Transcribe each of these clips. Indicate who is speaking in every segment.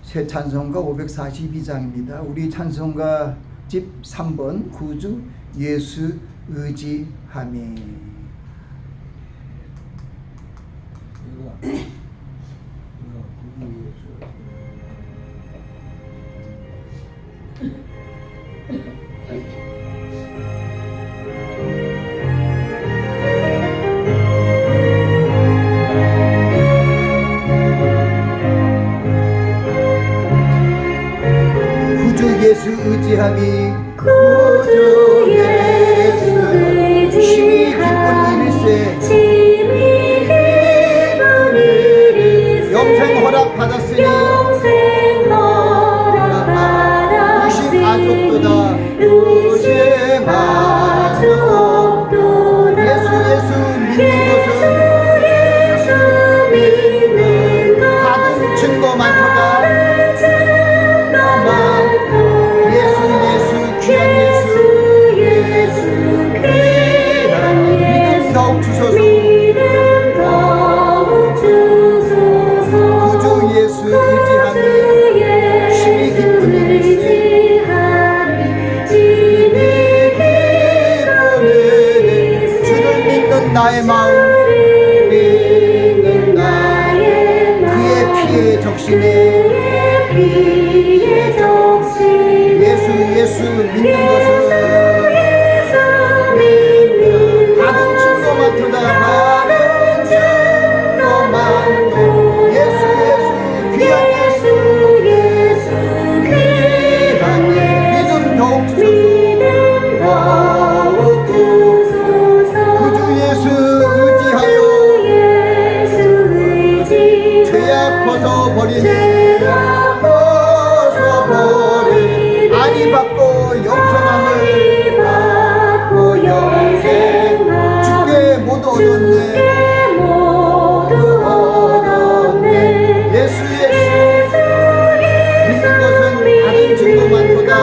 Speaker 1: 새 찬송가 542장입니다. 우리 찬송가 집 3번 구주 예수 의지함이. 예수 의지함이
Speaker 2: 구주 예수
Speaker 1: 의지함이
Speaker 2: 심히 기쁜 일일세
Speaker 1: 영생 허락 받았으니 의심 아족도다
Speaker 2: 의심 아족도다
Speaker 1: 예수 믿는 것은 받은 증거 많도다 나의 마음 믿는 그의 피에 적시네 예수 믿는 것은 받은 증거 많도다 예수 귀한 믿음 더욱 주소서 구주 예수 벗어버리네 아니 받고 영생함을 주께 모두 얻었네 예수 믿는 것은 받은 증거 많도다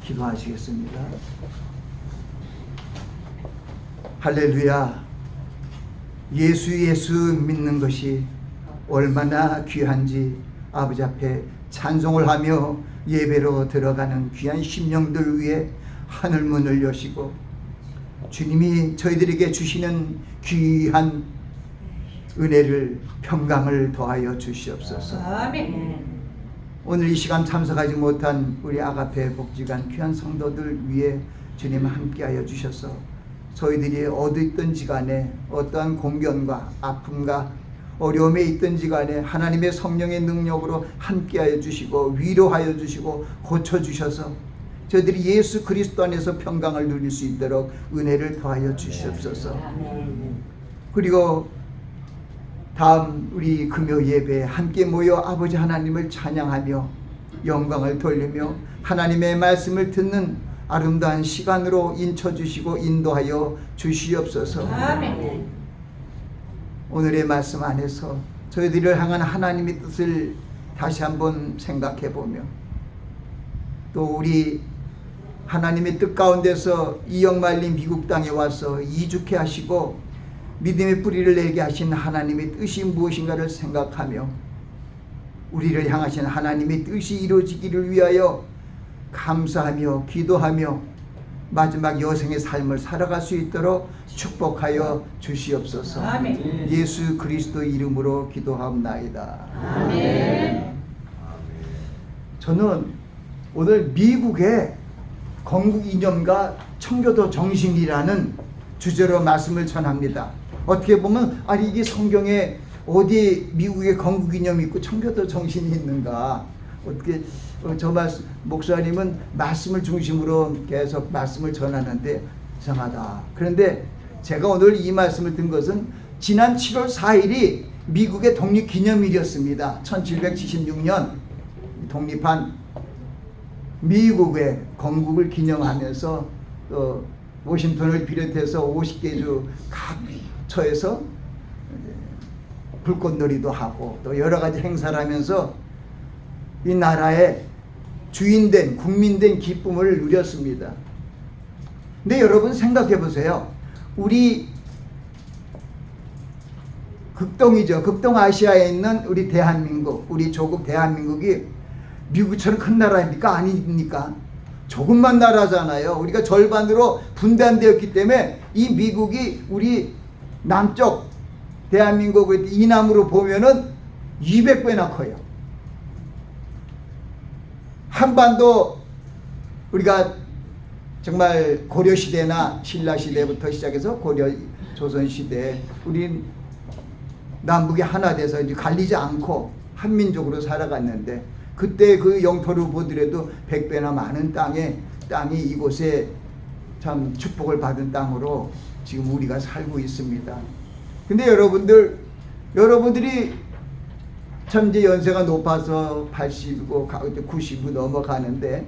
Speaker 1: 기도하시겠습니다. 할렐루야. 예수 믿는 것이 얼마나 귀한지 아버지 앞에 찬송을 하며 예배로 들어가는 귀한 심령들 위해 하늘문을 여시고 주님이 저희들에게 주시는 귀한 은혜를 평강을 더하여 주시옵소서.
Speaker 2: 아멘.
Speaker 1: 오늘 이 시간 참석하지 못한 우리 아가페 복지관 귀한 성도들 위해 주님 함께하여 주셔서 저희들이 어디 있든지 간에 어떠한 공견과 아픔과 어려움에 있든지 간에 하나님의 성령의 능력으로 함께하여 주시고 위로하여 주시고 고쳐주셔서 저희들이 예수 그리스도 안에서 평강을 누릴 수 있도록 은혜를 더하여 주시옵소서. 그리고 다음 우리 금요 예배에 함께 모여 아버지 하나님을 찬양하며 영광을 돌리며 하나님의 말씀을 듣는 아름다운 시간으로 인쳐주시고 인도하여 주시옵소서.
Speaker 2: 아멘.
Speaker 1: 오늘의 말씀 안에서 저희들을 향한 하나님의 뜻을 다시 한번 생각해보며 또 우리 하나님의 뜻 가운데서 이역말린 미국 땅에 와서 이주케 하시고 믿음의 뿌리를 내게 하신 하나님의 뜻이 무엇인가를 생각하며 우리를 향하신 하나님의 뜻이 이루어지기를 위하여 감사하며 기도하며 마지막 여생의 삶을 살아갈 수 있도록 축복하여 주시옵소서.
Speaker 2: 아멘.
Speaker 1: 예수 그리스도 이름으로 기도하옵나이다.
Speaker 2: 아멘.
Speaker 1: 저는 오늘 미국의 건국 이념과 청교도 정신이라는 주제로 말씀을 전합니다. 어떻게 보면 아니 이게 성경에 어디 미국의 건국 이념이 있고 청교도 정신이 있는가? 어떻게 저 목사님은 말씀을 중심으로 계속 말씀을 전하는데 이상하다. 그런데 제가 오늘 이 말씀을 든 것은 지난 7월 4일이 미국의 독립기념일이었습니다. 1776년 독립한 미국의 건국을 기념하면서 워싱턴을 비롯해서 50개 주 각처에서 불꽃놀이도 하고 또 여러 가지 행사를 하면서 이 나라의 주인된 국민된 기쁨을 누렸습니다. 근데 여러분 생각해 보세요. 우리 극동이죠. 극동아시아에 있는 우리 대한민국, 우리 조국 대한민국이 미국처럼 큰 나라입니까? 아닙니까? 조금만 나라잖아요. 우리가 절반으로 분단되었기 때문에 이 미국이 우리 남쪽 대한민국의 이남으로 보면은 200배나 커요. 한반도 우리가 정말 고려시대나 신라시대부터 시작해서 고려 조선시대 우리 남북이 하나 돼서 이제 갈리지 않고 한민족으로 살아갔는데 그때 그 영토를 보더라도 100배나 많은 땅이 이곳에 참 축복을 받은 땅으로 지금 우리가 살고 있습니다. 근데 여러분들이 참 이제 연세가 높아서 80이고 90이 넘어가는데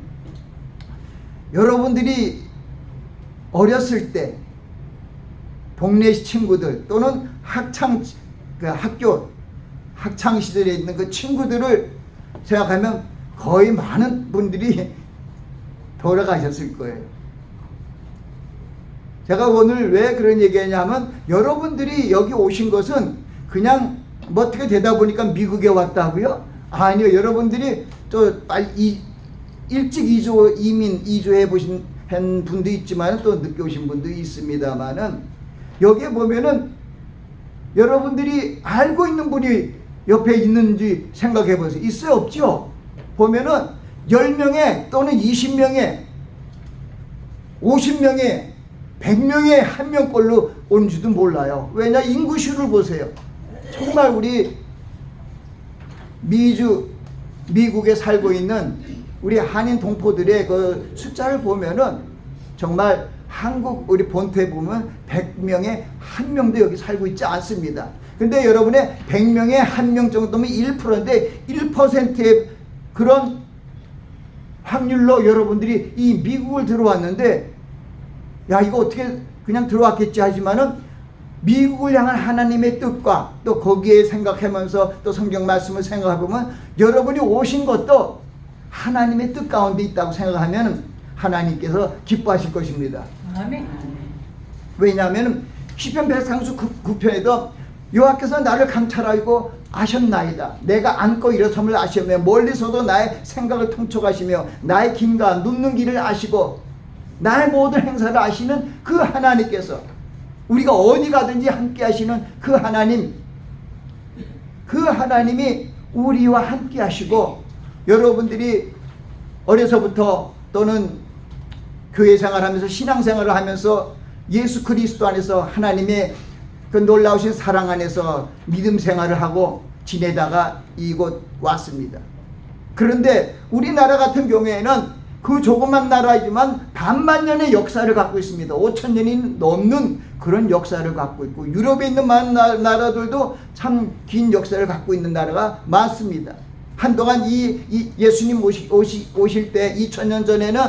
Speaker 1: 여러분들이 어렸을 때 동네 친구들 또는 학창 시절에 있는 그 친구들을 생각하면 거의 많은 분들이 돌아가셨을 거예요. 제가 오늘 왜 그런 얘기하냐면 여러분들이 여기 오신 것은 그냥 뭐 어떻게 되다 보니까 미국에 왔다고요? 아니요. 여러분들이 또 빨리 일찍 이주해 보신 분도 있지만 또 늦게 오신 분도 있습니다만은 여기에 보면은 여러분들이 알고 있는 분이 옆에 있는지 생각해 보세요. 있어요? 없죠? 보면은 10명에 또는 20명에 50명에 100명에 한 명꼴로 온지도 몰라요. 왜냐? 인구수를 보세요. 정말 우리 미국에 살고 있는 우리 한인 동포들의 그 숫자를 보면은 정말 한국 우리 본토에 보면 100명에 한 명도 여기 살고 있지 않습니다. 근데 여러분의 100명에 한 명 정도면 1%인데 1%의 그런 확률로 여러분들이 이 미국을 들어왔는데 야 이거 어떻게 그냥 들어왔겠지 하지만은 미국을 향한 하나님의 뜻과 또 거기에 생각하면서 또 성경 말씀을 생각해보면 여러분이 오신 것도 하나님의 뜻 가운데 있다고 생각하면 하나님께서 기뻐하실 것입니다.
Speaker 2: 아멘.
Speaker 1: 왜냐하면 시편 139편에도 여호와께서 나를 감찰하고 아셨나이다. 내가 앉고 일어섬을 아시며 멀리서도 나의 생각을 통촉하시며 나의 길과 눕는 길을 아시고 나의 모든 행사를 아시는 그 하나님께서 우리가 어디 가든지 함께 하시는 그 하나님, 그 하나님이 우리와 함께 하시고 여러분들이 어려서부터 또는 교회 생활하면서 신앙생활을 하면서 예수 그리스도 안에서 하나님의 그 놀라우신 사랑 안에서 믿음 생활을 하고 지내다가 이곳 왔습니다. 그런데 우리나라 같은 경우에는 그 조그만 나라이지만 반만 년의 역사를 갖고 있습니다. 5,000년이 넘는 그런 역사를 갖고 있고 유럽에 있는 많은 나라들도 참 긴 역사를 갖고 있는 나라가 많습니다. 한동안 이 예수님 오실 때 2000년 전에는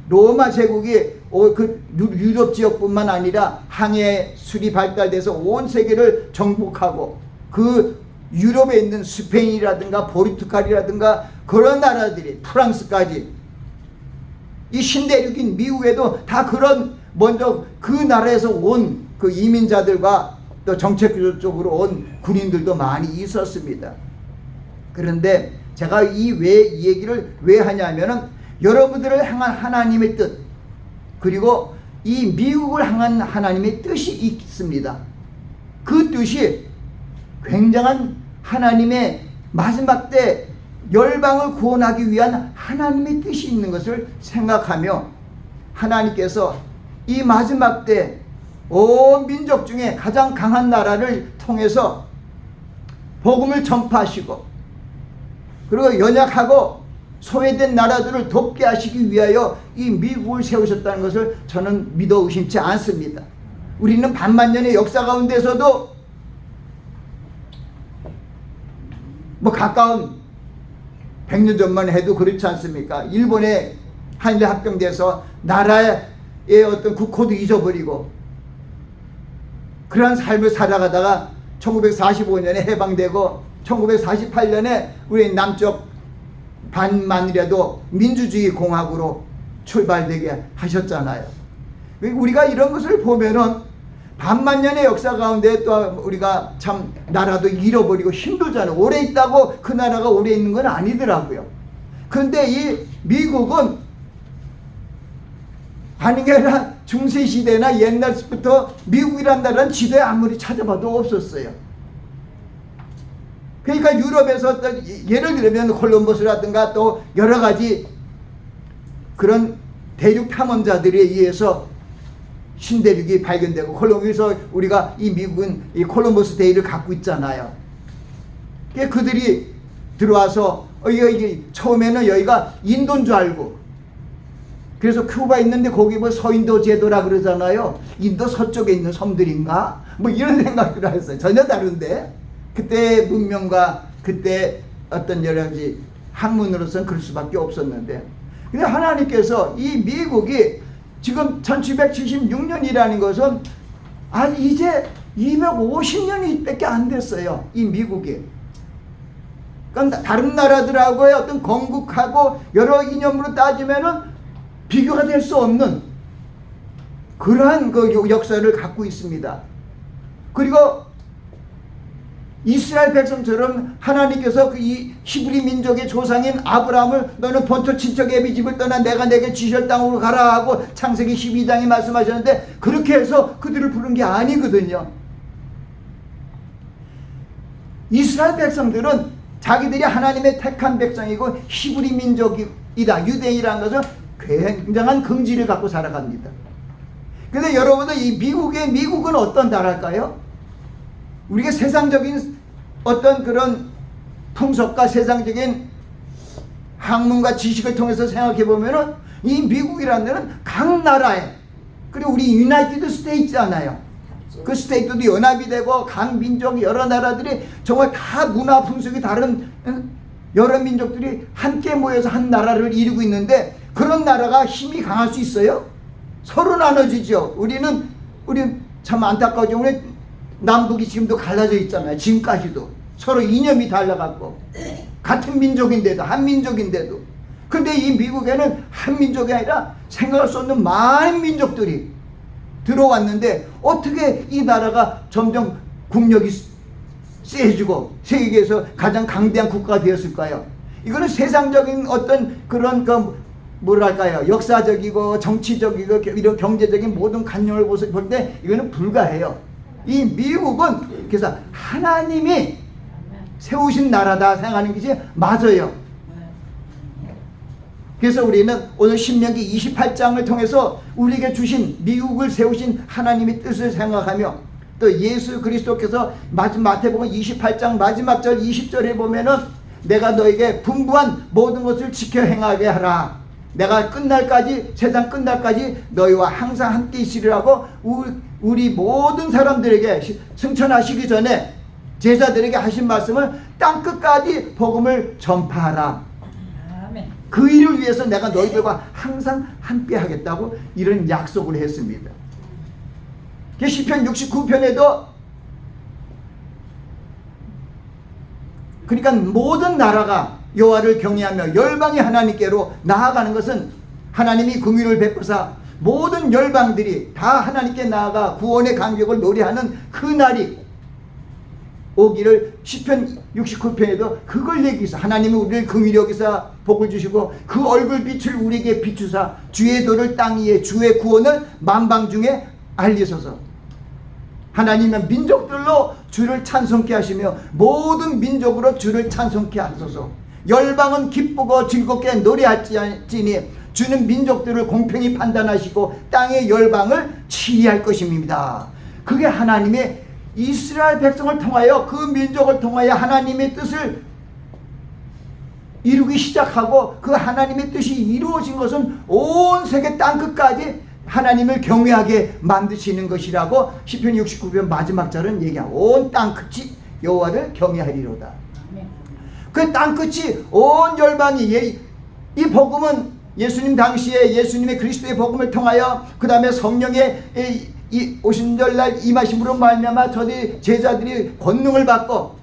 Speaker 1: 로마 제국이 그 유럽 지역뿐만 아니라 항해술이 발달돼서 온 세계를 정복하고 그 유럽에 있는 스페인이라든가 포르투갈이라든가 그런 나라들이 프랑스까지 이 신대륙인 미국에도 다 그런 먼저 그 나라에서 온 그 이민자들과 또 정책적으로 온 군인들도 많이 있었습니다. 그런데 제가 이 얘기를 왜 하냐면은 여러분들을 향한 하나님의 뜻, 그리고 이 미국을 향한 하나님의 뜻이 있습니다. 그 뜻이 굉장한 하나님의 마지막 때 열방을 구원하기 위한 하나님의 뜻이 있는 것을 생각하며 하나님께서 이 마지막 때 온 민족 중에 가장 강한 나라를 통해서 복음을 전파하시고 그리고 연약하고 소외된 나라들을 돕게 하시기 위하여 이 미국을 세우셨다는 것을 저는 믿어 의심치 않습니다. 우리는 반만년의 역사 가운데서도 뭐 가까운 100년 전만 해도 그렇지 않습니까? 일본에 한일 합병돼서 나라의 어떤 국호도 잊어버리고 그러한 삶을 살아가다가 1945년에 해방되고 1948년에 우리 남쪽 반만이라도 민주주의 공화국으로 출발되게 하셨잖아요. 우리가 이런 것을 보면은 반만년의 역사 가운데 또 우리가 참 나라도 잃어버리고 힘들잖아요. 오래 있다고 그 나라가 오래 있는 건 아니더라고요. 그런데 이 미국은 아닌 게 아니라 중세시대나 옛날부터 미국이란 나라는 지도에 아무리 찾아봐도 없었어요. 그러니까 유럽에서 예를 들면 콜럼버스라든가 또 여러 가지 그런 대륙 탐험자들에 의해서 신대륙이 발견되고 콜럼버스에서 우리가 이 미국은 이 콜럼버스 데이를 갖고 있잖아요. 그들이 들어와서 이게 처음에는 여기가 인도인 줄 알고 그래서 큐바 있는데 거기 뭐 서인도 제도라 그러잖아요. 인도 서쪽에 있는 섬들인가? 뭐 이런 생각들을 했어요. 전혀 다른데 그때 문명과 그때 어떤 여러 가지 학문으로서는 그럴 수밖에 없었는데 근데 하나님께서 이 미국이 지금 1776년이라는 것은 아니 이제 250년이 밖에 안 됐어요. 이 미국이. 그러니까 다른 나라들하고의 어떤 건국하고 여러 이념으로 따지면은 비교가 될 수 없는 그러한 그 역사를 갖고 있습니다. 그리고 이스라엘 백성처럼 하나님께서 이 히브리 민족의 조상인 아브라함을 너는 본토 친척 애비 집을 떠나 내가 내게 지실 땅으로 가라 하고 창세기 12장에 말씀하셨는데 그렇게 해서 그들을 부른 게 아니거든요. 이스라엘 백성들은 자기들이 하나님의 택한 백성이고 히브리 민족이다 유대인이라는 것은 굉장한 긍지를 갖고 살아갑니다. 근데 여러분들 이 미국은 어떤 나라일까요? 우리가 세상적인 어떤 그런 풍속과 세상적인 학문과 지식을 통해서 생각해 보면은 이 미국이라는 데는 각 나라에 그리고 우리 유나이티드 스테이트잖아요. 그 스테이트도 연합이 되고 각 민족 여러 나라들이 정말 다 문화 풍속이 다른 여러 민족들이 함께 모여서 한 나라를 이루고 있는데 그런 나라가 힘이 강할 수 있어요? 서로 나눠지죠. 우리 참 안타까우죠. 우리 남북이 지금도 갈라져 있잖아요. 지금까지도 서로 이념이 달라갖고 같은 민족인데도 한민족인데도 근데 이 미국에는 한민족이 아니라 생각할 수 없는 많은 민족들이 들어왔는데 어떻게 이 나라가 점점 국력이 세지고 세계에서 가장 강대한 국가가 되었을까요? 이거는 세상적인 어떤 그런 뭐랄까요 역사적이고 정치적이고 이런 경제적인 모든 관념을 볼 때 이거는 불가해요. 이 미국은 그래서 하나님이 세우신 나라다 생각하는 것이 맞아요. 그래서 우리는 오늘 신명기 28장을 통해서 우리에게 주신 미국을 세우신 하나님의 뜻을 생각하며 또 예수 그리스도께서 마태복음 28장 마지막 절 20절에 보면은 내가 너에게 분부한 모든 것을 지켜 행하게 하라. 내가 끝날까지 세상 끝날까지 너희와 항상 함께 있으리라고 우리 모든 사람들에게 승천하시기 전에 제자들에게 하신 말씀을 땅끝까지 복음을 전파하라.
Speaker 2: 아멘.
Speaker 1: 그 일을 위해서 내가 너희들과 항상 함께 하겠다고 이런 약속을 했습니다. 시편 69편에도 그러니까 모든 나라가 여호와를 경외하며 열방이 하나님께로 나아가는 것은 하나님이 긍휼을 베푸사 모든 열방들이 다 하나님께 나아가 구원의 감격을 노래하는 그 날이 오기를 시편 69편에도 그걸 얘기해서 하나님은 우리를 긍휼히 여기사 복을 주시고 그 얼굴빛을 우리에게 비추사 주의 도를 땅 위에 주의 구원을 만방 중에 알리소서. 하나님은 민족들로 주를 찬송케 하시며 모든 민족으로 주를 찬송케 하소서. 열방은 기쁘고 즐겁게 노래할지니 주는 민족들을 공평히 판단하시고 땅의 열방을 치리할 것입니다. 그게 하나님의 이스라엘 백성을 통하여 그 민족을 통하여 하나님의 뜻을 이루기 시작하고 그 하나님의 뜻이 이루어진 것은 온 세계 땅끝까지 하나님을 경외하게 만드시는 것이라고 시편 69편 마지막 절은 얘기하고 온 땅끝이 여호와를 경외하리로다. 그 땅끝이 온 열방이 이 복음은 예수님 당시에 예수님의 그리스도의 복음을 통하여 그 다음에 성령의 이 오신절날 임하심으로 말미암아 저희 제자들이 권능을 받고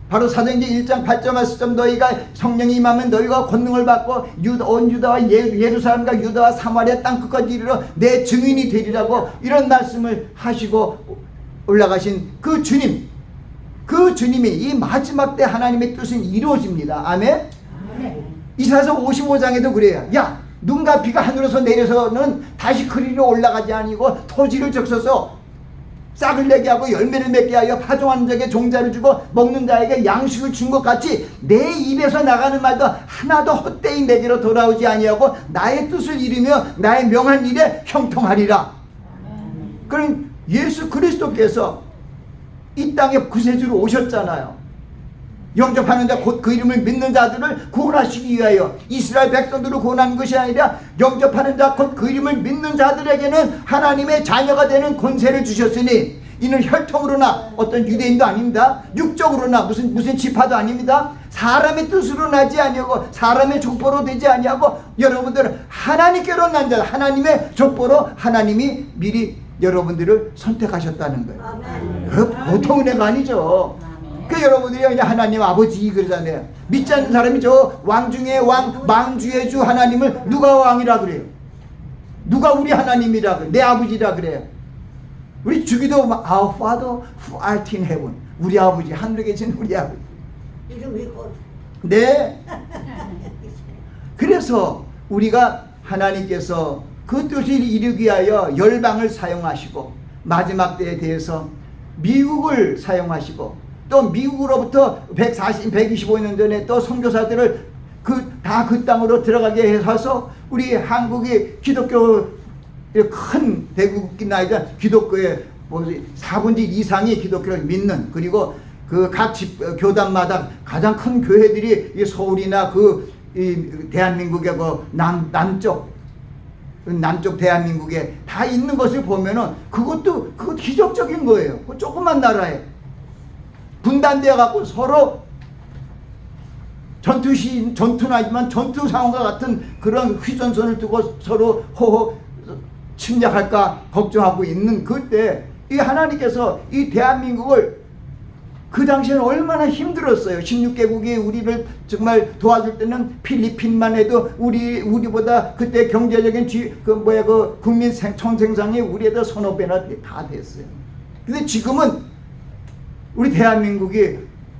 Speaker 1: 바로 사도행전 1장 8절 말씀 너희가 성령이 임하면 너희가 권능을 받고 온 유다와 예루살렘과 유다와 사마리아 땅끝까지 이르러 내 증인이 되리라고 이런 말씀을 하시고 올라가신 그 주님이 이 마지막 때 하나님의 뜻은 이루어집니다. 아멘. 이사야서 55장에도 그래요. 야, 눈과 비가 하늘에서 내려서는 다시 그리로 올라가지 아니고 토지를 적셔서 싹을 내게 하고 열매를 맺게 하여 파종하는 자에게 종자를 주고 먹는 자에게 양식을 준 것 같이 내 입에서 나가는 말도 하나도 헛되이 내게로 돌아오지 아니하고 나의 뜻을 이루며 나의 명한 일에 형통하리라. 그럼 예수 그리스도께서 이 땅에 구세주로 오셨잖아요. 영접하는 자 곧 그 이름을 믿는 자들을 구원하시기 위하여 이스라엘 백성들을 구원하는 것이 아니라 영접하는 자 곧 그 이름을 믿는 자들에게는 하나님의 자녀가 되는 권세를 주셨으니 이는 혈통으로나 어떤 유대인도 아닙니다. 육적으로나 무슨 지파도 아닙니다. 사람의 뜻으로 나지 아니하고 사람의 족보로 되지 아니하고 여러분들은 하나님께로 난 자 하나님의 족보로 하나님이 미리 여러분들을 선택하셨다는 거예요. 그 보통 은혜가 아니죠. 그 여러분들이 그냥 하나님 아버지 그러잖아요. 믿지 않는 사람이 저 왕 중에 왕 망주의 주 하나님을 누가 왕이라 그래요? 누가 우리 하나님이라 그래요? 내 아버지라 그래요. 우리 주기도 Our Father who art in heaven. 우리 아버지 하늘에 계신 우리 아버지.
Speaker 2: 이름이 곧.
Speaker 1: 네. 그래서 우리가 하나님께서 그 뜻을 이루기 위하여 열방을 사용하시고 마지막 때에 대해서 미국을 사용하시고 또 미국으로부터 125년 전에 또 선교사들을 다 그 땅으로 들어가게 해서 우리 한국이 기독교 큰 대국이나 아니라 기독교의 4분의 1 이상이 기독교를 믿는 그리고 그 각 교단마다 가장 큰 교회들이 서울이나 대한민국의 남쪽 대한민국에 다 있는 것을 보면은 그것도 기적적인 거예요. 그 조그만 나라에 분단되어 갖고 서로 전투나지만 전투 상황과 같은 그런 휘전선을 두고 서로 호호 침략할까 걱정하고 있는 그때 이 하나님께서 이 대한민국을 그 당시에는 얼마나 힘들었어요. 16개국이 우리를 정말 도와줄 때는 필리핀만 해도 우리보다 그때 경제적인 국민 총생산이 우리에다 서너 배나 다 됐어요. 근데 지금은 우리 대한민국이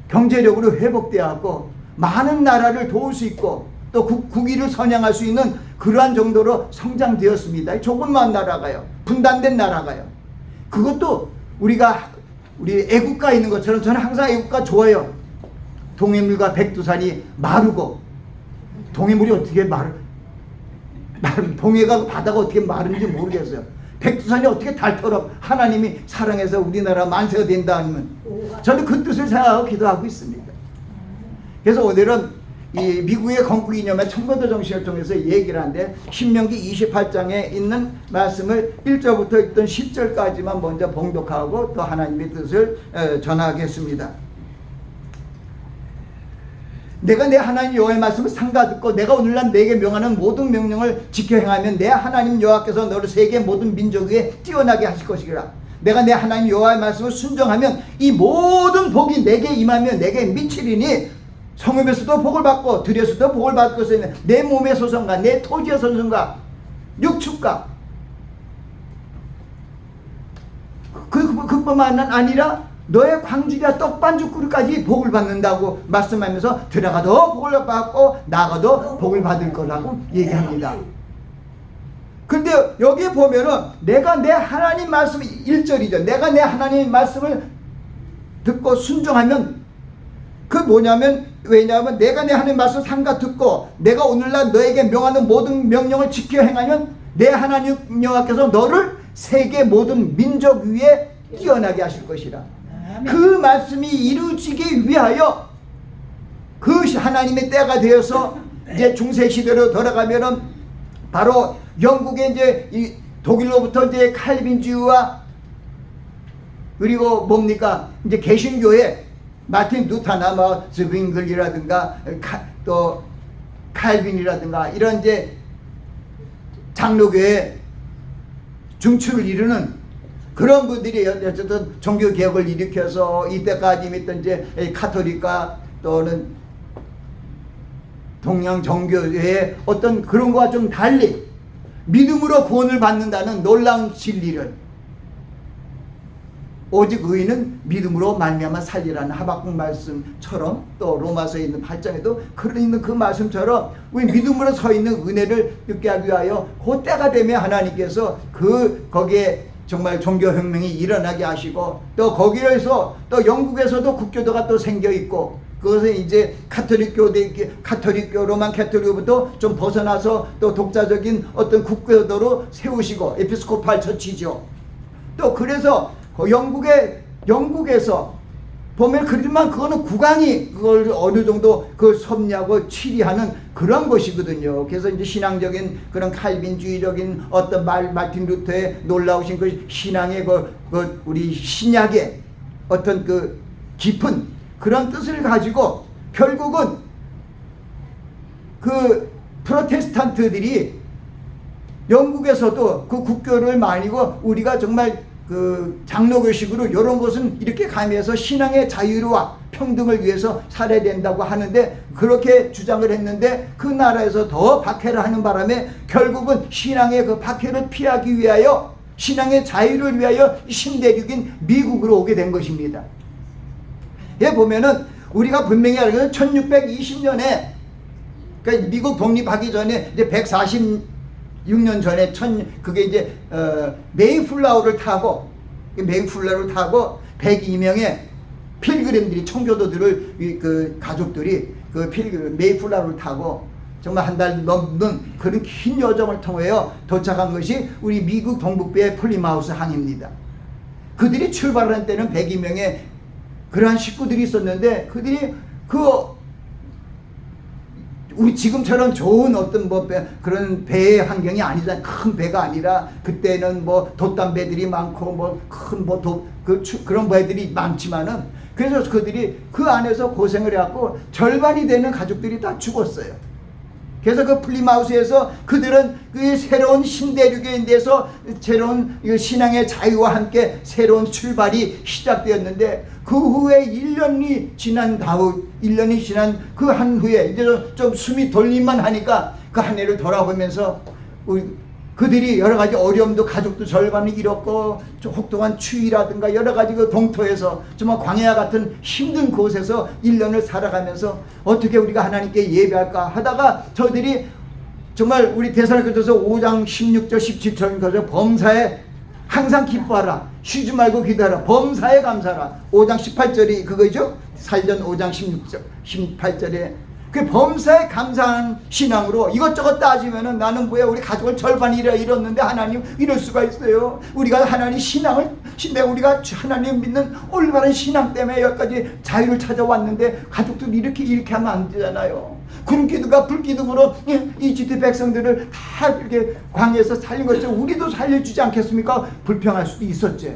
Speaker 1: 경제력으로 회복되었고 많은 나라를 도울 수 있고 또 국위를 선양할 수 있는 그러한 정도로 성장되었습니다. 조금만 나라가요. 분단된 나라가요. 그것도 우리 애국가 있는 것처럼 저는 항상 애국가 좋아요. 동해물과 백두산이 마르고 동해물이 어떻게 동해가 바다가 어떻게 마른지 모르겠어요. 백두산이 어떻게 닳도록 하나님이 사랑해서 우리나라 만세가 된다 하면 저는 그 뜻을 생각하고 기도하고 있습니다. 그래서 오늘은 이 미국의 건국기념회 청거도 정신을 통해서 얘기를 하는데 신명기 28장에 있는 말씀을 1절부터 있던 10절까지만 먼저 봉독하고 또 하나님의 뜻을 전하겠습니다. 내가 내 하나님 여호와의 말씀을 삼가 듣고 내가 오늘날 내게 명하는 모든 명령을 지켜 행하면 내 하나님 여호와께서 너를 세계 모든 민족 위에 뛰어나게 하실 것이라. 내가 내 하나님 여호와의 말씀을 순종하면 이 모든 복이 내게 임하며 내게 미치리니 성읍에서도 복을 받고 들에서도 복을 받을 것이니 내 몸의 소성과 내 토지의 선성과 육축과 그뿐만 아니라 너의 광주리와 떡반죽 그릇까지 복을 받는다고 말씀하면서 들어가도 복을 받고 나가도 복을 받을 거라고 얘기합니다. 근데 여기에 보면은 내가 내 하나님 말씀 1절이죠. 내가 내 하나님 말씀을 듣고 순종하면 그 뭐냐면 왜냐하면 내가 내 하나님 말씀 삼가 듣고 내가 오늘날 너에게 명하는 모든 명령을 지켜 행하면 내 하나님 여호와께서 너를 세계 모든 민족 위에 뛰어나게 하실 것이라. 그 말씀이 이루어지기 위하여 그 하나님의 때가 되어서 이제 중세 시대로 돌아가면은 바로 영국의 이제 이 독일로부터 이제 칼빈주의와 그리고 뭡니까 이제 개신교회 마틴 루터나 뭐 스윙글이라든가 또 칼빈이라든가 이런 이제 장로교회 중추를 이루는 그런 분들이 어쨌든 종교 개혁을 일으켜서 이때까지 믿던 이제 카톨릭과 또는 동양 종교의 어떤 그런 것과 좀 달리 믿음으로 구원을 받는다는 놀라운 진리를 오직 의인은 믿음으로 말미암아 살리라는 하박국 말씀처럼 또 로마서에 있는 8장에도 있는 그 말씀처럼 우리 믿음으로 서 있는 은혜를 얻게 하기 위하여 그 때가 되면 하나님께서 거기에 정말 종교혁명이 일어나게 하시고 또 거기에서 또 영국에서도 국교도가 또 생겨 있고 그것은 이제 카톨릭교 로만 카톨릭으로부터 좀 벗어나서 또 독자적인 어떤 국교도로 세우시고 에피스코팔 처치죠. 또 그래서 영국에서 보면 그렇지만 그거는 국왕이 그걸 어느 정도 그 섭리하고 치리하는 그런 것이거든요. 그래서 이제 신앙적인 그런 칼빈주의적인 어떤 마틴 루터의 놀라우신 그 신앙의 우리 신약의 어떤 그 깊은 그런 뜻을 가지고 결국은 그 프로테스탄트들이 영국에서도 그 국교를 마니고 우리가 정말 그 장로교식으로 이런 것은 이렇게 가면서 신앙의 자유와 평등을 위해서 살아야 된다고 하는데 그렇게 주장을 했는데 그 나라에서 더 박해를 하는 바람에 결국은 신앙의 그 박해를 피하기 위하여 신앙의 자유를 위하여 신대륙인 미국으로 오게 된 것입니다. 예, 보면은 우리가 분명히 알고 1620년에 그러니까 미국 독립하기 전에 이제 146년 전에 그게 이제 메이플라워를 타고 102명의 필그림들이 청교도들을 그 가족들이 그 메이플라워를 타고 정말 한 달 넘는 그런 긴 여정을 통하여 도착한 것이 우리 미국 동북부의 플리마우스 항입니다. 그들이 출발할 때는 102명의 그러한 식구들이 있었는데 그들이 우리 지금처럼 좋은 어떤 그런 배의 환경이 아니잖아요. 큰 배가 아니라 그때는 뭐 돛담배들이 많고 뭐 큰 그런 배들이 많지만은 그래서 그들이 그 안에서 고생을 해갖고 절반이 되는 가족들이 다 죽었어요. 그래서 그 플리마우스에서 그들은 그 새로운 신대륙에 대해서 새로운 신앙의 자유와 함께 새로운 출발이 시작되었는데 그 후에 1년이 지난 그 한 후에 이제 좀 숨이 돌릴만 하니까 그 한 해를 돌아보면서 그들이 여러 가지 어려움도 가족도 절반을 잃었고 혹독한 추위라든가 여러 가지 그 동토에서 정말 광야 같은 힘든 곳에서 1년을 살아가면서 어떻게 우리가 하나님께 예배할까 하다가 저들이 정말 우리 데살로니가서 5장 16절 17절 범사에 항상 기뻐하라 쉬지 말고 기도하라 범사에 감사하라 5장 18절이 그거죠. 살전 5장 16절 18절에 그 범사에 감사한 신앙으로 이것저것 따지면은 나는 뭐야 우리 가족을 절반 잃었는데 하나님 이럴 수가 있어요. 우리가 하나님 우리가 하나님 믿는 올바른 신앙 때문에 여기까지 자유를 찾아왔는데 가족들 이렇게 하면 안 되잖아요. 군기도가 불기둥으로 이집트 백성들을 다 이렇게 광야에서 살린 것처럼 우리도 살려주지 않겠습니까? 불평할 수도 있었죠.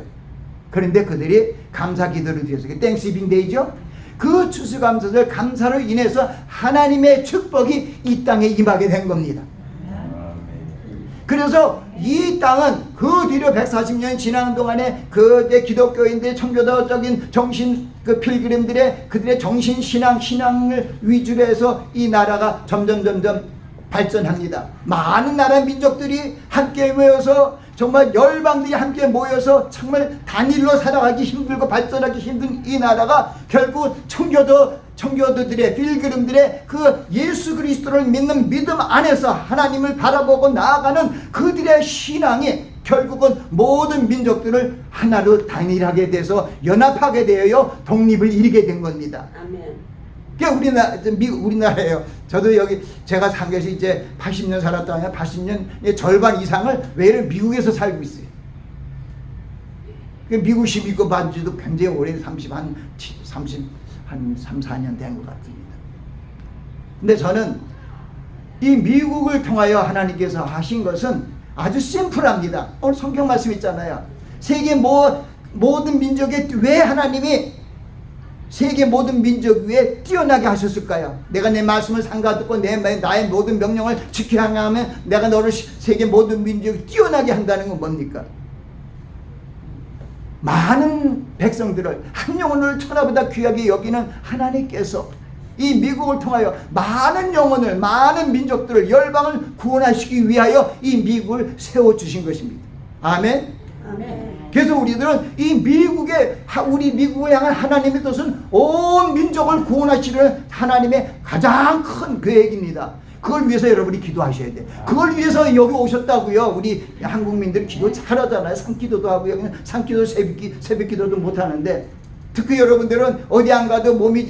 Speaker 1: 그런데 그들이 감사 기도를 드렸어요. 땡스기빙 데이죠. 그 추수감사절 감사로 인해서 하나님의 축복이 이 땅에 임하게 된 겁니다. 그래서 이 땅은 그 뒤로 140년이 지나는 동안에 그 기독교인들의 청교도적인 정신 그 필그림들의 그들의 정신 신앙을 위주로 해서 이 나라가 점점 발전합니다. 많은 나라 민족들이 함께 모여서 정말 열방들이 함께 모여서 정말 단일로 살아가기 힘들고 발전하기 힘든 이 나라가 결국 청교도들의 필그림들의 그 예수 그리스도를 믿는 믿음 안에서 하나님을 바라보고 나아가는 그들의 신앙이 결국은 모든 민족들을 하나로 단일하게 돼서 연합하게 되어 독립을 이루게 된 겁니다.
Speaker 2: 아멘.
Speaker 1: 그게 우리나라예요. 저도 여기 제가 산 것이 이제 80년 살았다면 80년의 절반 이상을 외래 미국에서 살고 있어요. 미국 시민권 받은 지도 굉장히 오래 3, 4년 된 것 같습니다. 근데 저는 이 미국을 통하여 하나님께서 하신 것은 아주 심플합니다. 오늘 성경 말씀 있잖아요. 세계 모든 민족에 왜 하나님이 세계 모든 민족 위에 뛰어나게 하셨을까요? 내가 내 말씀을 상가 듣고 나의 모든 명령을 지켜야 하면 내가 너를 세계 모든 민족이 뛰어나게 한다는 건 뭡니까? 많은 백성들을 한 영혼을 천하보다 귀하게 여기는 하나님께서 이 미국을 통하여 많은 영혼을 많은 민족들을 열방을 구원하시기 위하여 이 미국을 세워주신 것입니다. 아멘.
Speaker 2: 아멘.
Speaker 1: 그래서 우리들은 이 우리 미국을 향한 하나님의 뜻은 온 민족을 구원하시려는 하나님의 가장 큰 계획입니다. 그걸 위해서 여러분이 기도하셔야 돼요. 그걸 위해서 여기 오셨다고요. 우리 한국민들 기도 잘하잖아요. 산기도도 하고 여기는 산기도 새벽기도도 못하는데 특히 여러분들은 어디 안 가도 몸이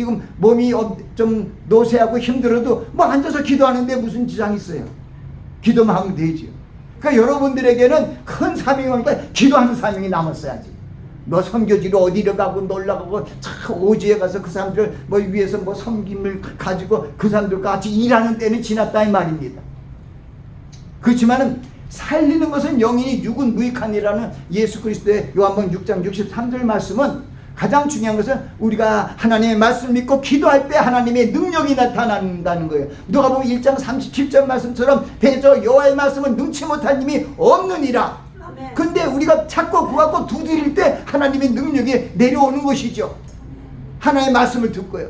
Speaker 1: 좀 노쇠하고 힘들어도 뭐 앉아서 기도하는데 무슨 지장이 있어요. 기도만 하면 되지요. 그러니까 여러분들에게는 큰 사명이 오니까 기도하는 사명이 남았어야지. 뭐 선교지로 어디로 가고 놀러 가고 오지에 가서 그 사람들 뭐 위에서 뭐 섬김을 가지고 그 사람들과 같이 일하는 때는 지났다 이 말입니다. 그렇지만은 살리는 것은 영이니 육은 무익하니라는 예수 그리스도의 요한복음 6장 63절 말씀은 가장 중요한 것은 우리가 하나님의 말씀을 믿고 기도할 때 하나님의 능력이 나타난다는 거예요. 누가복음 1장 37절 말씀처럼 대저 여호와의 말씀은 능치 못한 힘이 없느니라. 근데 우리가 찾고 구하고 두드릴 때 하나님의 능력이 내려오는 것이죠. 하나님의 말씀을 듣고요.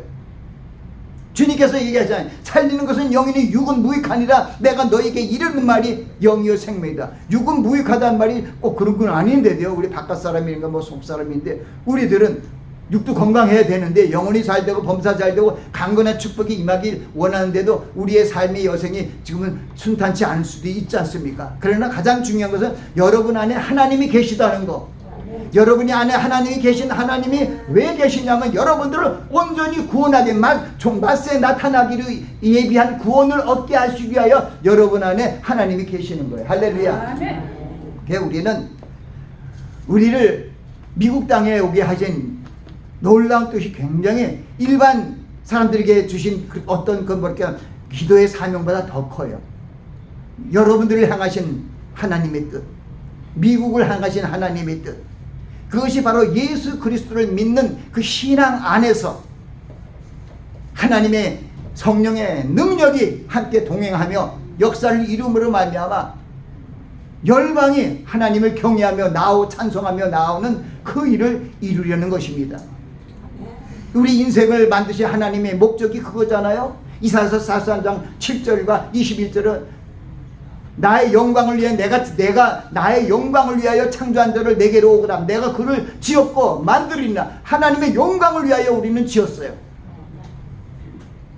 Speaker 1: 주님께서 얘기하잖아요. 살리는 것은 영이니 육은 무익하니라. 내가 너에게 이르는 말이 영이요 생명이다. 육은 무익하다는 말이 꼭 그런 건 아닌데도요. 우리 바깥 사람인가 뭐 속 사람인데 우리들은 육도 건강해야 되는데 영혼이 잘 되고 범사 잘 되고 강건한 축복이 임하길 원하는데도 우리의 삶의 여생이 지금은 순탄치 않을 수도 있지 않습니까? 그러나 가장 중요한 것은 여러분 안에 하나님이 계시다는 거. 여러분이 안에 하나님이 계신 하나님이 왜 계시냐면 여러분들을 온전히 구원하게 말세에 나타나기를 예비한 구원을 얻게 하시기 위하여 여러분 안에 하나님이 계시는 거예요. 할렐루야. 그래서 우리를 미국 땅에 오게 하신 놀라운 뜻이 굉장히 일반 사람들에게 주신 어떤 기도의 사명보다 더 커요. 여러분들을 향하신 하나님의 뜻, 미국을 향하신 하나님의 뜻, 그것이 바로 예수 그리스도를 믿는 그 신앙 안에서 하나님의 성령의 능력이 함께 동행하며 역사를 이룸으로 말미암아 열방이 하나님을 경외하며 찬송하며 나오는 그 일을 이루려는 것입니다. 우리 인생을 만드신 하나님의 목적이 그거잖아요. 이사야서 43장 7절과 21절은 나의 영광을 위해 내가 나의 영광을 위하여 창조한 자를 내게로 오거라. 내가 그를 지었고 만들이나 하나님의 영광을 위하여 우리는 지었어요.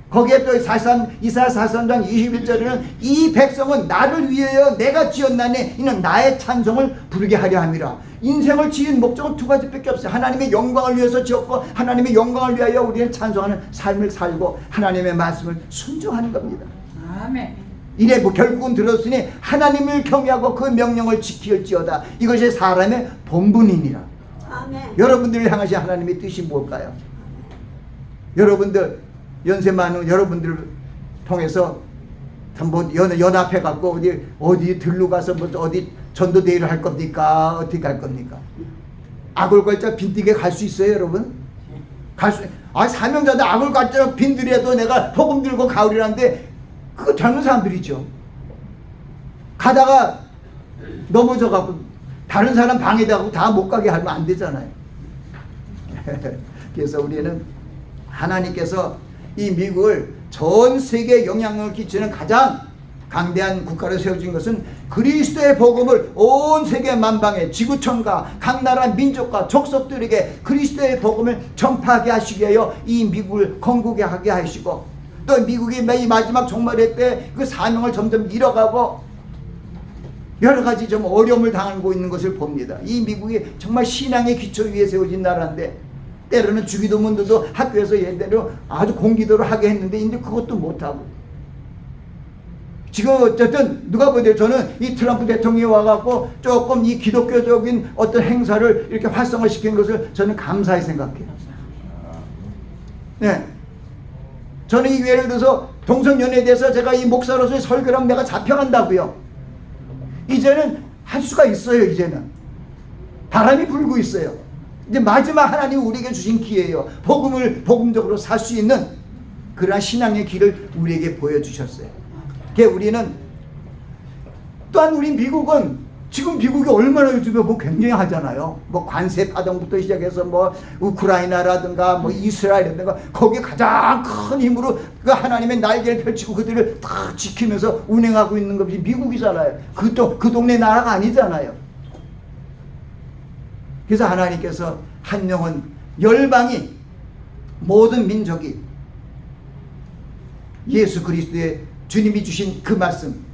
Speaker 1: 거기에 또 이사야 43장 21절에는 이 백성은 나를 위하여 내가 지었나니 이는 나의 찬송을 부르게 하려 함이라. 인생을 지은 목적은 두 가지밖에 없어요. 하나님의 영광을 위해서 지었고 하나님의 영광을 위하여 우리는 찬송하는 삶을 살고 하나님의 말씀을 순종하는 겁니다.
Speaker 2: 아멘.
Speaker 1: 이래 결국은 들었으니 하나님을 경외하고 그 명령을 지킬지어다. 이것이 사람의 본분이니라.
Speaker 2: 아멘.
Speaker 1: 여러분들을 향하신 하나님의 뜻이 뭘까요? 여러분들 연세 많은 여러분들을 통해서 뭐 연합해 갖고 어디 들로 가서 뭐 어디 전도대회를 할 겁니까? 어떻게 할 겁니까? 악을걸자 빈띠게 갈 수 있어요, 여러분? 사명자들 악을걸자 빈들이라도 내가 복음 들고 가오리라는데 그거 젊은 사람들이죠. 가다가 넘어져 갖고 다른 사람 방해되고 다 못 가게 하면 안 되잖아요. 그래서 우리는 하나님께서 이 미국을 전 세계에 영향을 끼치는 가장 강대한 국가로 세워진 것은 그리스도의 복음을 온 세계 만방에 지구촌과 각 나라 민족과 족속들에게 그리스도의 복음을 전파하게 하시기 위하여 이 미국을 건국하게 하시고, 또 미국이 이 마지막 종말의 때 그 사명을 점점 잃어가고 여러 가지 좀 어려움을 당하고 있는 것을 봅니다. 이 미국이 정말 신앙의 기초 위에 세워진 나라인데, 때로는 주기도문도 학교에서 예대로 아주 공기도를 하게 했는데 이제 그것도 못하고, 지금 어쨌든 누가 보더라도 저는 이 트럼프 대통령이 와갖고 조금 이 기독교적인 어떤 행사를 이렇게 활성화시킨 것을 저는 감사히 생각해요. 네. 저는 이 예를 들어서 동성연애에 대해서 제가 이 목사로서의 설교를 하면 내가 잡혀간다고요. 이제는 할 수가 있어요. 이제는 바람이 불고 있어요. 이제 마지막 하나님이 우리에게 주신 기회예요. 복음을 복음적으로 살 수 있는 그러한 신앙의 길을 우리에게 보여주셨어요. 우리는 또한 우리 미국은 지금 미국이 얼마나 요즘에 뭐 굉장히 하잖아요. 뭐 관세 파동부터 시작해서 뭐 우크라이나라든가 뭐 이스라엘이라든가 거기에 가장 큰 힘으로 그 하나님의 날개를 펼치고 그들을 다 지키면서 운행하고 있는 것이 미국이잖아요. 그 동네 나라가 아니잖아요. 그래서 하나님께서 한 영혼 열방이 모든 민족이 예수 그리스도의 주님이 주신 그 말씀,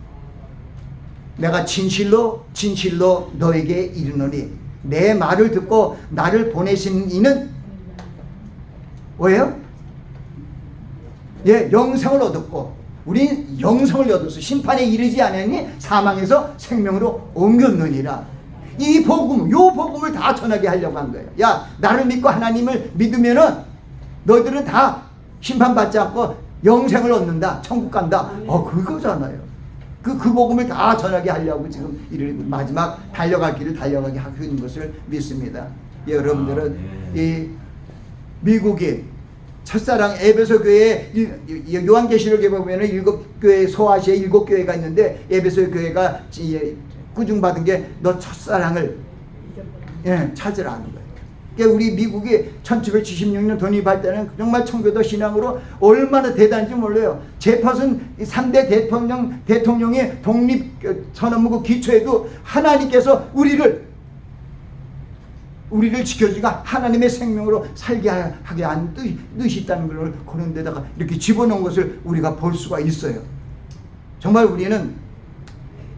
Speaker 1: 내가 진실로 진실로 너에게 이르노니 내 말을 듣고 나를 보내신 이는 뭐예요? 예, 영생을 얻었고 우리는 영생을 얻어서 심판에 이르지 않으니 사망에서 생명으로 옮겼느니라. 이 복음, 요 복음을 다 전하게 하려고 한 거예요. 야, 나를 믿고 하나님을 믿으면은 너희들은 다 심판받지 않고 영생을 얻는다, 천국 간다. 그거잖아요. 그 복음을 다 전하게 하려고 지금 마지막 달려갈 길을 달려가게 하고 있는 것을 믿습니다. 여러분들은 이 미국이 첫사랑 에베소 교회, 요한계시록에 보면은 7교회, 소아시아에 7교회가 있는데 에베소 교회가 꾸중받은 게 너 첫사랑을 찾으라는 거예요. 그러니까 우리 미국이 1776년 독립할 때는 정말 청교도 신앙으로 얼마나 대단한지 몰라요. 제퍼슨 3대 대통령의 독립 선언문구 기초에도 하나님께서 우리를 지켜주고 하나님의 생명으로 살게 하게 한 뜻이 있다는 걸 그런 데다가 이렇게 집어넣은 것을 우리가 볼 수가 있어요. 정말 우리는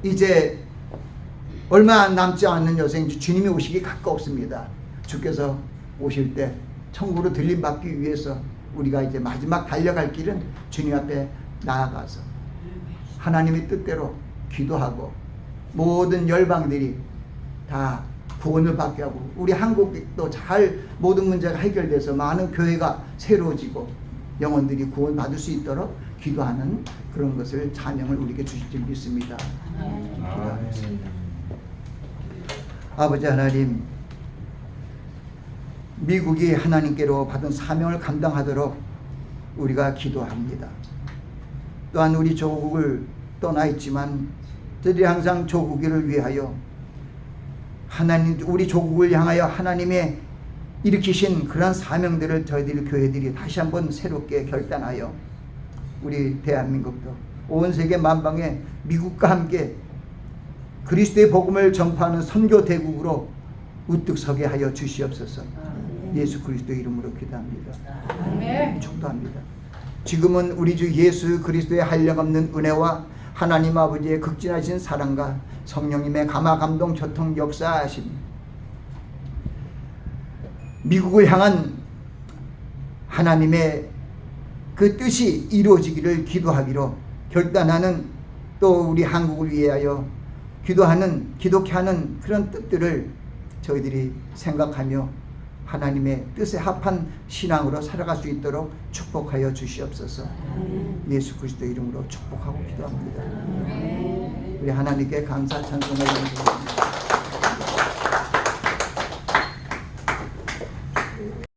Speaker 1: 이제 얼마 남지 않는 여생 주님이 오시기 가까웠습니다. 주께서 오실 때 천국으로 들림받기 위해서 우리가 이제 마지막 달려갈 길은 주님 앞에 나아가서 하나님의 뜻대로 기도하고 모든 열방들이 다 구원을 받게 하고 우리 한국도 잘 모든 문제가 해결돼서 많은 교회가 새로워지고 영혼들이 구원받을 수 있도록 기도하는 그런 것을 사명을 우리에게 주실 줄 믿습니다. 아버지 하나님, 미국이 하나님께로 받은 사명을 감당하도록 우리가 기도합니다. 또한 우리 조국을 떠나 있지만 저희들이 항상 조국을 위하여 하나님, 우리 조국을 향하여 하나님의 일으키신 그런 사명들을 저희들 교회들이 다시 한번 새롭게 결단하여 우리 대한민국도 온 세계 만방에 미국과 함께 그리스도의 복음을 전파하는 선교 대국으로 우뚝 서게 하여 주시옵소서. 예수 그리스도의 이름으로 기도합니다. 축도합니다. 지금은 우리 주 예수 그리스도의 한량없는 은혜와 하나님 아버지의 극진하신 사랑과 성령님의 감화 감동 교통 역사하심, 미국을 향한 하나님의 그 뜻이 이루어지기를 기도하기로 결단하는, 또 우리 한국을 위하여 기도하는, 기독해 하는 그런 뜻들을 저희들이 생각하며 하나님의 뜻에 합한 신앙으로 살아갈 수 있도록 축복하여 주시옵소서. 예수 그리스도 이름으로 축복하고 기도합니다. 우리 하나님께 감사 찬송을 드립니다.